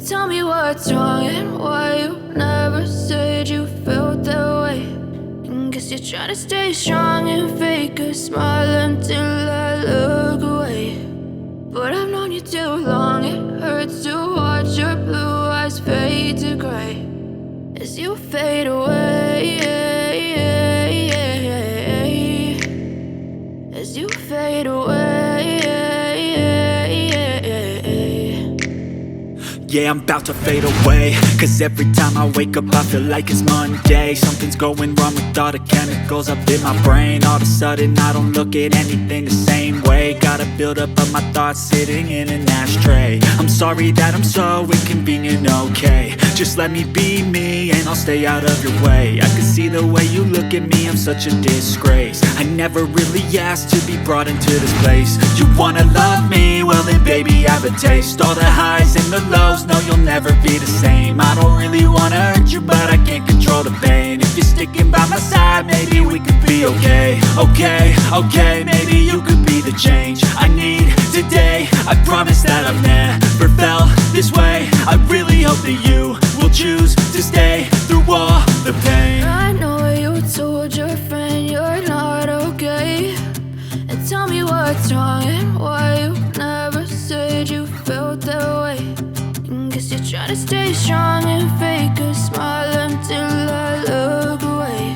Tell me what's wrong and why you never said you felt that way. And guess you're trying to stay strong and fake a smile until I look away. But I've known you too long, it hurts to watch your blue eyes fade to gray as you fade away, as you fade away. Yeah, I'm about to fade away, cause every time I wake up I feel like it's Monday. Something's going wrong with all the chemicals up in my brain. All of a sudden I don't look at anything the same way. Got a buildup of my thoughts sitting in an ashtray. I'm sorry that I'm so inconvenient, okay. Just let me be me and I'll stay out of your way. I can see the way you look at me, I'm such a disgrace. I never really asked to be brought into this place. You wanna love me? Well then baby, have a taste. All the highs and the lows, no, you'll never be the same. I don't really wanna hurt you, but I can't control the pain. If you're sticking by my side, maybe we could be okay. Okay, maybe you could be the change I need today. I promise that I've never felt this way. I really hope that you will choose to stay through all the pain. I know you told your friend you're not okay. And tell me what's wrong and why you never said you felt that way. Guess you're trying to stay strong and fake a smile until I look away.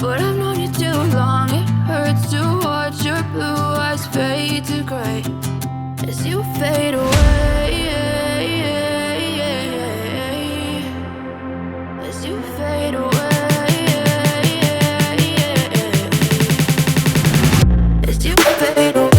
But I've known you too long, it hurts to watch your blue eyes fade to gray as you fade away, as you fade away, as you fade away.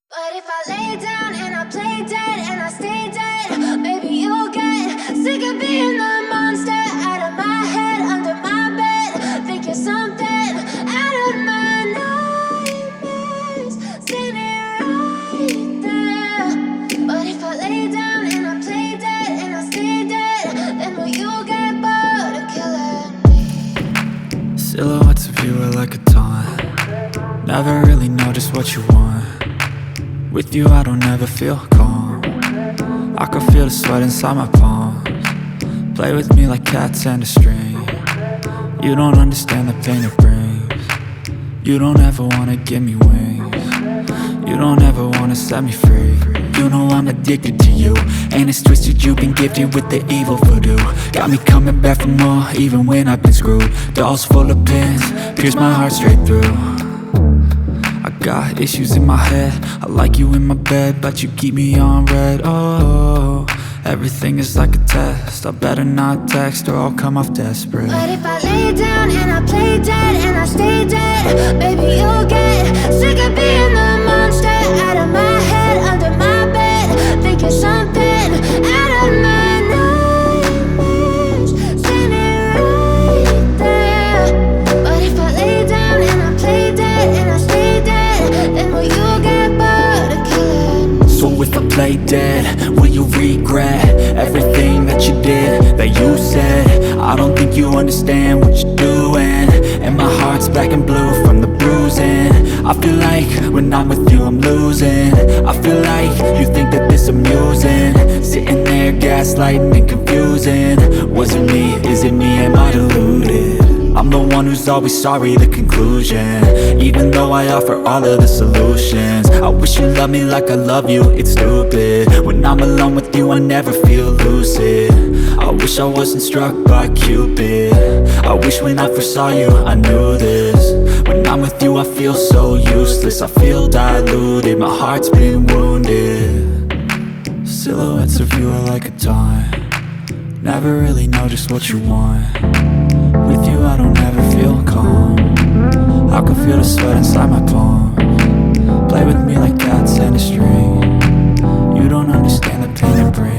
But if I lay down and I play dead and I stay dead, maybe you'll get sick of being the monster out of my head, under my bed. Think you're something out of my nightmares, standing right there. But if I lay down and I play dead and I stay dead, then will you get bored of killing me? Silhouettes of you are like a taunt. Never really know just what you want. With you I don't ever feel calm. I can feel the sweat inside my palms. Play with me like cats and a string. You don't understand the pain it brings. You don't ever wanna give me wings. You don't ever wanna set me free. You know I'm addicted to you, and it's twisted, you've been gifted with the evil voodoo. Got me coming back for more, even when I've been screwed. Dolls full of pins, pierce my heart straight through. I got issues in my head, I like you in my bed, but you keep me on red. Oh, everything is like a test, I better not text or I'll come off desperate. But if I lay down and I play dead and I stay dead, baby, you'll get sick of being the monster out of my head, under my bed, thinking something out of my nightmares, standing right there. But if I lay down and I play dead and I stay dead, then will you get bored of killing? So if I play dead, will you regret everything that you did, that you said? I don't think you understand what you're doing, and my heart's black and blue from the bruising. I feel like when I'm with you I'm losing. I feel like you think that this amusing, sitting there gaslighting and confusing. Was it me? Is it me? Am I deluded? I'm the one who's always sorry, the conclusion, even though I offer all of the solutions. I wish you loved me like I love you, it's stupid. When I'm alone with you I never feel lucid. I wish I wasn't struck by Cupid. I wish when I first saw you I knew this. When I'm with you I feel so useless, I feel diluted, my heart's been wounded. Silhouettes of you are like a taunt, never really know just what you want. With you I don't ever feel calm, I can feel the sweat inside my palm. Play with me like cats and a string, you don't understand the pain it brings.